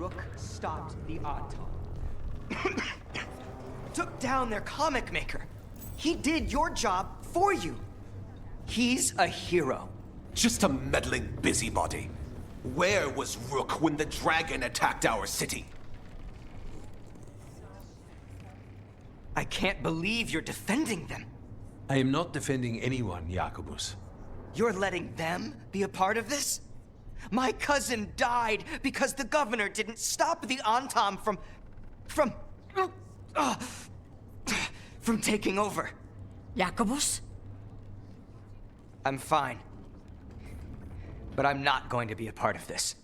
Rook stopped the Autumn. Took down their comic maker. He did your job for you. He's a hero. Just a meddling busybody. Where was Rook when the dragon attacked our city? I can't believe you're defending them. I am not defending anyone, Jacobus. You're letting them be a part of this? My cousin died because the governor didn't stop the Antam from taking over. Jacobus? I'm fine. But I'm not going to be a part of this.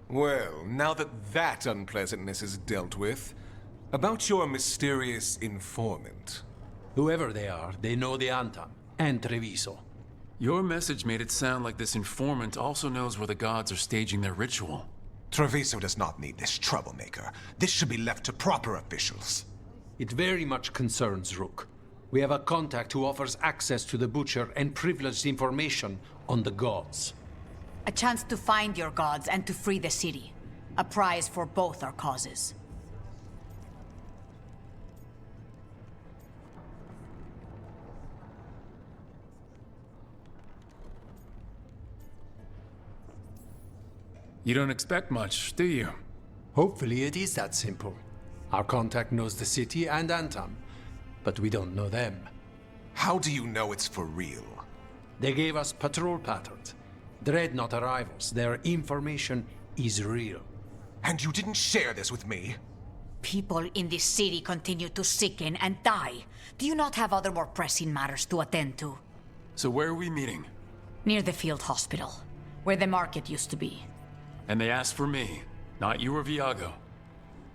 Well, now that unpleasantness is dealt with, about your mysterious informant. Whoever they are, they know the Antam and Treviso. Your message made it sound like this informant also knows where the gods are staging their ritual. Treviso does not need this troublemaker. This should be left to proper officials. It very much concerns Rook. We have a contact who offers access to the Butcher and privileged information on the gods. A chance to find your gods and to free the city. A prize for both our causes. You don't expect much, do you? Hopefully it is that simple. Our contact knows the city and Antam, but we don't know them. How do you know it's for real? They gave us patrol patterns. Dreadnought arrivals. Their information is real. And you didn't share this with me? People in this city continue to sicken and die. Do you not have other more pressing matters to attend to? So where are we meeting? Near the field hospital, where the market used to be. And they asked for me, not you or Viago.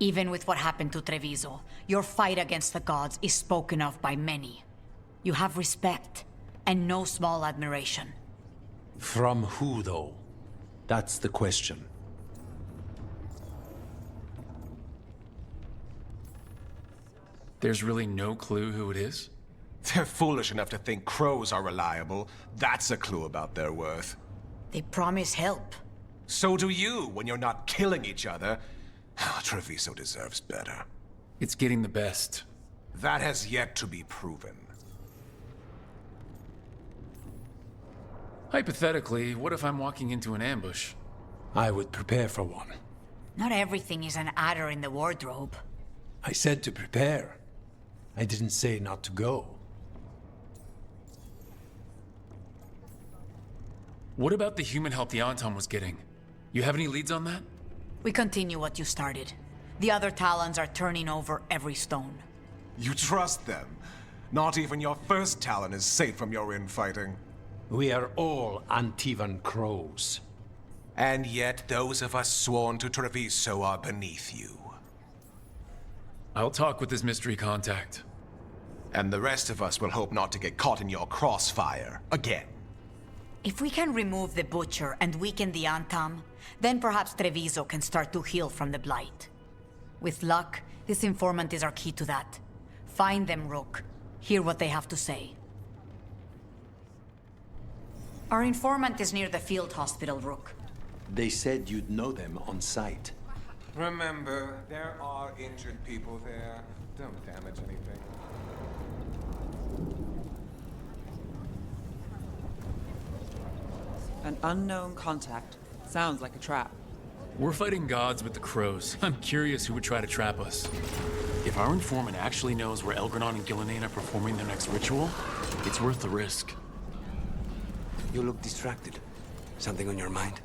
Even with what happened to Treviso, your fight against the gods is spoken of by many. You have respect, and no small admiration. From who, though? That's the question. There's really no clue who it is? They're foolish enough to think crows are reliable. That's a clue about their worth. They promise help. So do you, when you're not killing each other. Treviso deserves better. It's getting the best. That has yet to be proven. Hypothetically, what if I'm walking into an ambush? I would prepare for one. Not everything is an adder in the wardrobe. I said to prepare. I didn't say not to go. What about the human help the Anton was getting? You have any leads on that? We continue what you started. The other Talons are turning over every stone. You trust them? Not even your first Talon is safe from your infighting. We are all Antivan crows. And yet those of us sworn to Treviso are beneath you. I'll talk with this mystery contact. And the rest of us will hope not to get caught in your crossfire again. If we can remove the Butcher and weaken the Antam, then perhaps Treviso can start to heal from the Blight. With luck, this informant is our key to that. Find them, Rook. Hear what they have to say. Our informant is near the field hospital, Rook. They said you'd know them on sight. Remember, there are injured people there. Don't damage anything. An unknown contact. Sounds like a trap. We're fighting gods with the crows. I'm curious who would try to trap us. If our informant actually knows where Elgranon and Gillenane are performing their next ritual, it's worth the risk. You look distracted. Something on your mind?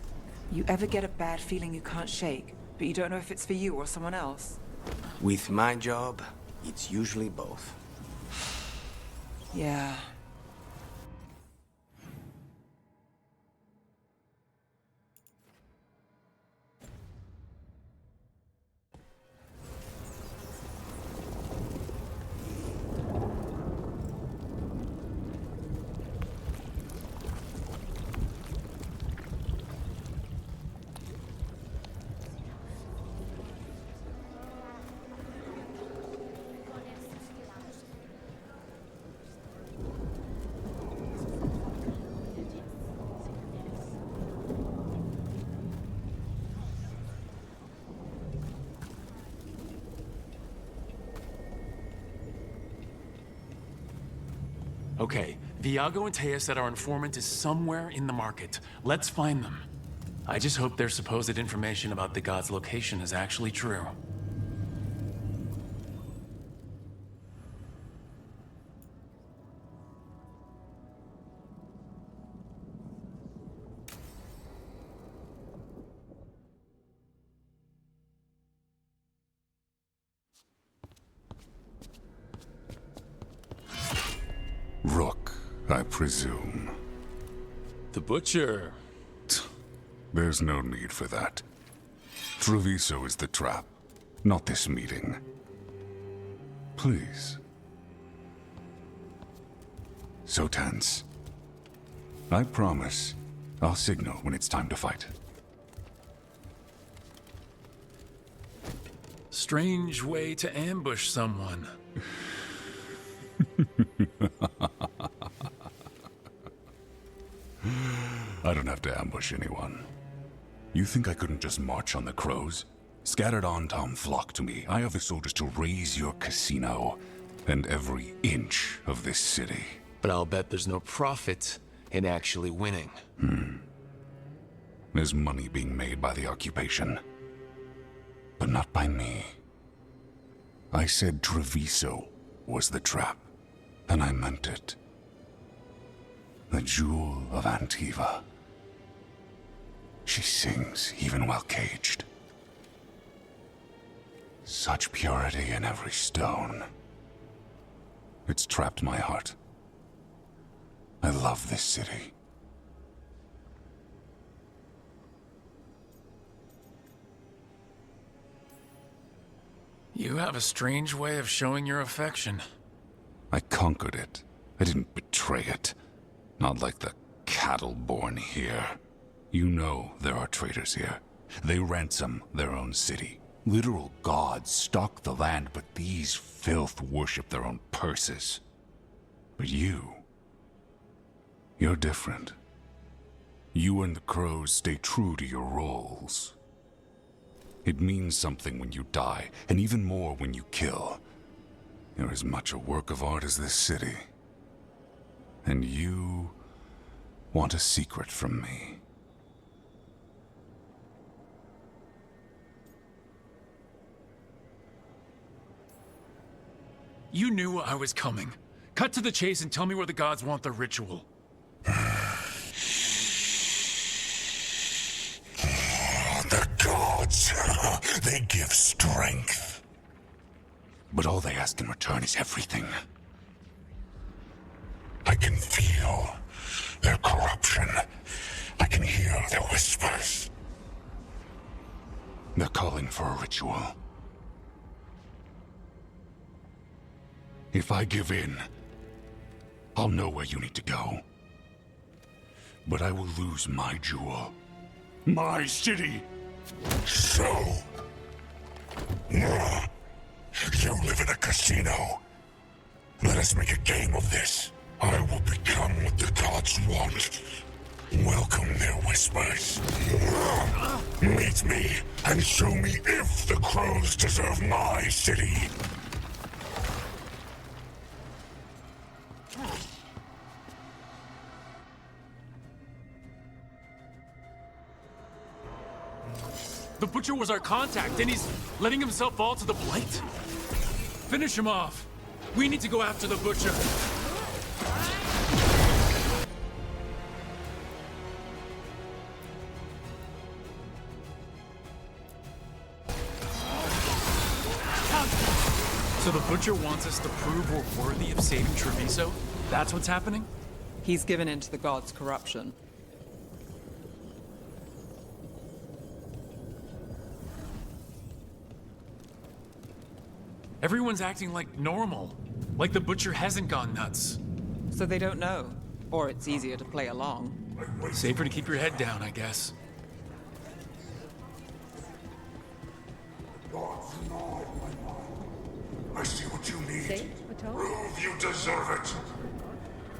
You ever get a bad feeling you can't shake, but you don't know if it's for you or someone else? With my job, it's usually both. Yeah. Okay, Viago and Taya said our informant is somewhere in the market. Let's find them. I just hope their supposed information about the god's location is actually true. Rook, I presume. The Butcher. There's no need for that. Treviso is the trap, not this meeting. Please. So tense. I promise I'll signal when it's time to fight. Strange way to ambush someone. I don't have to ambush anyone. You think I couldn't just march on the crows? Scattered Antom flock to me. I have the soldiers to raise your casino and every inch of this city. But I'll bet there's no profit in actually winning. There's money being made by the occupation. But not by me. I said Treviso was the trap, and I meant it. The Jewel of Antiva. She sings even while caged. Such purity in every stone. It's trapped my heart. I love this city. You have a strange way of showing your affection. I conquered it. I didn't betray it. Not like the cattle born here. You know there are traitors here. They ransom their own city. Literal gods stalk the land, but these filth worship their own purses. But you're different. You and the crows stay true to your roles. It means something when you die, and even more when you kill. You're as much a work of art as this city. And you want a secret from me. You knew I was coming. Cut to the chase and tell me where the gods want the ritual. The gods, they give strength. But all they ask in return is everything. I can feel their corruption. I can hear their whispers. They're calling for a ritual. If I give in, I'll know where you need to go. But I will lose my jewel. My city! So... you live in a casino. Let us make a game of this. I will become what the gods want. Welcome their whispers. Meet me and show me if the crows deserve my city. The Butcher was our contact, and he's letting himself fall to the Blight? Finish him off. We need to go after the Butcher. So the Butcher wants us to prove we're worthy of saving Treviso? That's what's happening? He's given in to the gods' corruption. Everyone's acting like normal. Like the Butcher hasn't gone nuts. So they don't know. Or it's easier to play along. Safer to keep your head down, I guess. I see what you need. Prove you deserve it.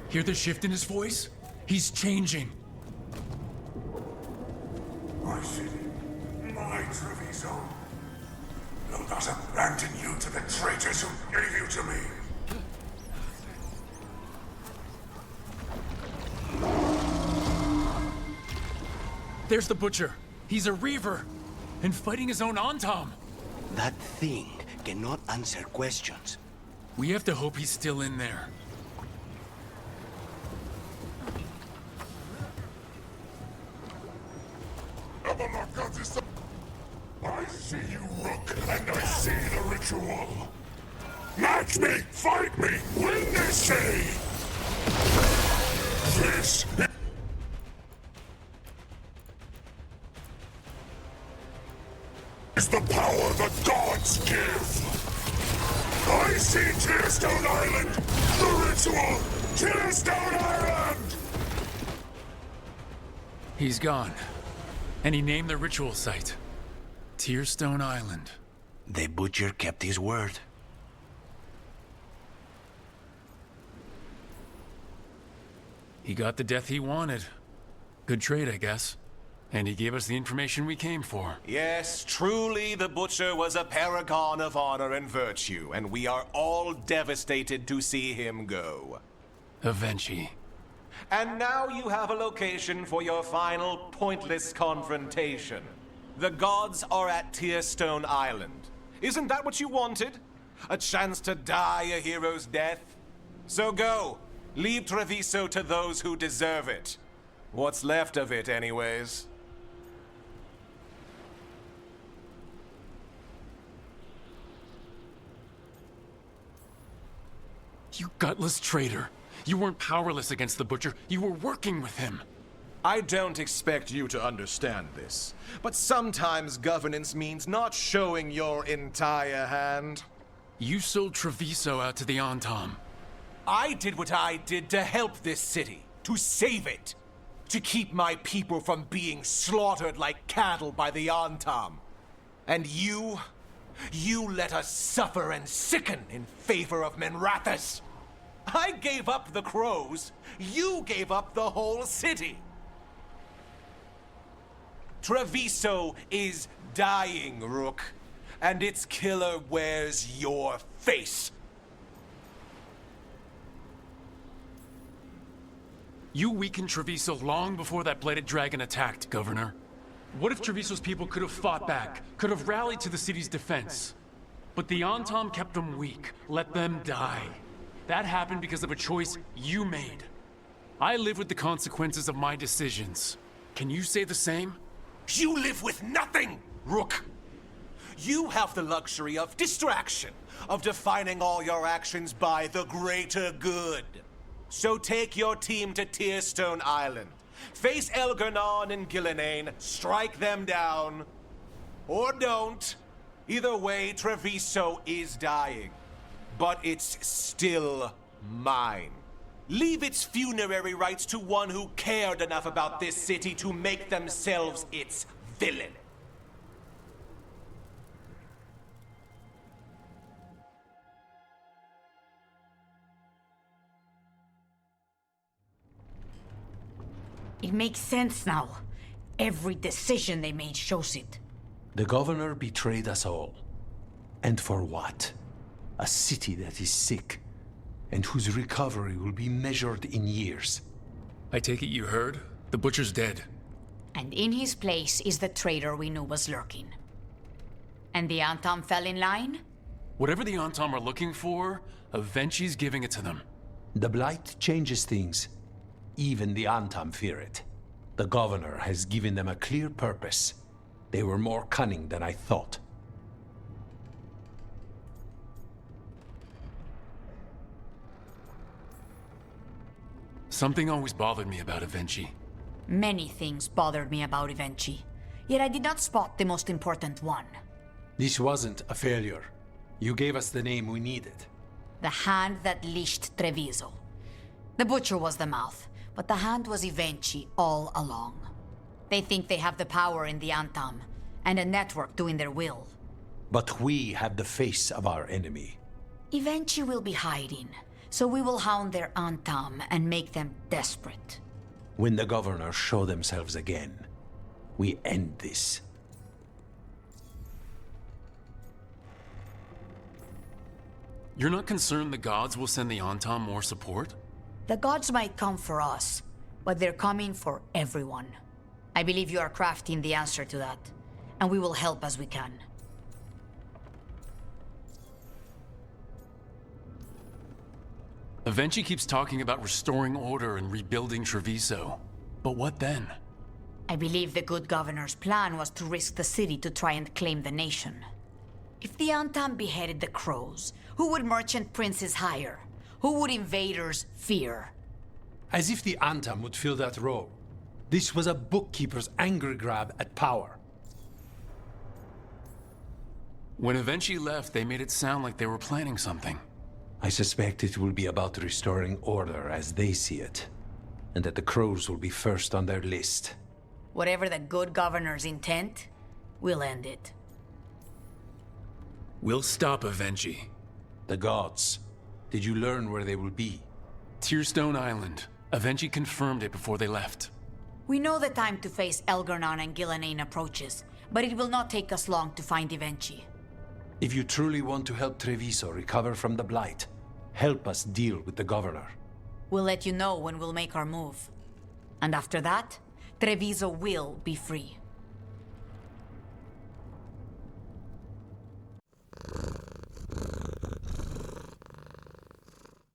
Hear the shift in his voice? He's changing. My city, my Treviso. Will not abandon you to the traitors who gave you to me. There's the Butcher. He's a Reaver. And fighting his own Antam. That thing cannot answer questions. We have to hope he's still in there. I see you, Rook, and I see the ritual. Match me, fight me, win this day! This is the power the gods give! I see Tearstone Island! The ritual! Tearstone Island! He's gone. And he named the ritual site. Tearstone Island. The Butcher kept his word. He got the death he wanted. Good trade, I guess. And he gave us the information we came for. Yes, truly the Butcher was a paragon of honor and virtue, and we are all devastated to see him go. Avenchi. And now you have a location for your final pointless confrontation. The gods are at Tearstone Island. Isn't that what you wanted? A chance to die a hero's death? So go. Leave Treviso to those who deserve it. What's left of it, anyways. You gutless traitor. You weren't powerless against the Butcher. You were working with him. I don't expect you to understand this, but sometimes governance means not showing your entire hand. You sold Treviso out to the Antam. I did what I did to help this city, to save it, to keep my people from being slaughtered like cattle by the Antam. And you let us suffer and sicken in favor of Minrathous. I gave up the crows, you gave up the whole city. Treviso is dying, Rook, and its killer wears your face. You weakened Treviso long before that Bladed Dragon attacked, Governor. What if Treviso's people could have fought back, could have rallied to the city's defense? But the Antam kept them weak, let them die. That happened because of a choice you made. I live with the consequences of my decisions. Can you say the same? You live with nothing, Rook! You have the luxury of distraction, of defining all your actions by the greater good. So take your team to Tearstone Island. Face Elgarnon and Gillenane, strike them down. Or don't. Either way, Treviso is dying. But it's still mine. Leave its funerary rites to one who cared enough about this city to make themselves its villain. It makes sense now. Every decision they made shows it. The governor betrayed us all. And for what? A city that is sick, and whose recovery will be measured in years. I take it you heard? The Butcher's dead. And in his place is the traitor we knew was lurking. And the Antam fell in line? Whatever the Antam are looking for, Avenchi's giving it to them. The Blight changes things. Even the Antam fear it. The governor has given them a clear purpose. They were more cunning than I thought. Something always bothered me about Avenchi. Many things bothered me about Avenchi, yet I did not spot the most important one. This wasn't a failure. You gave us the name we needed. The hand that leashed Treviso. The Butcher was the mouth, but the hand was Avenchi all along. They think they have the power in the Antam, and a network doing their will. But we have the face of our enemy. Avenchi will be hiding, so we will hound their Antam and make them desperate. When the governors show themselves again, we end this. You're not concerned the gods will send the Antam more support? The gods might come for us, but they're coming for everyone. I believe you are crafting the answer to that, and we will help as we can. Avenchi keeps talking about restoring order and rebuilding Treviso. But what then? I believe the good governor's plan was to risk the city to try and claim the nation. If the Antam beheaded the crows, who would merchant princes hire? Who would invaders fear? As if the Antam would fill that role. This was a bookkeeper's angry grab at power. When Avenchi left, they made it sound like they were planning something. I suspect it will be about restoring order as they see it, and that the crows will be first on their list. Whatever the good governor's intent, we'll end it. We'll stop Avenchi. The gods. Did you learn where they will be? Tearstone Island. Avenchi confirmed it before they left. We know the time to face Elgarnon and Gillenane approaches, but it will not take us long to find Avenchi. If you truly want to help Treviso recover from the Blight, help us deal with the governor. We'll let you know when we'll make our move. And after that, Treviso will be free.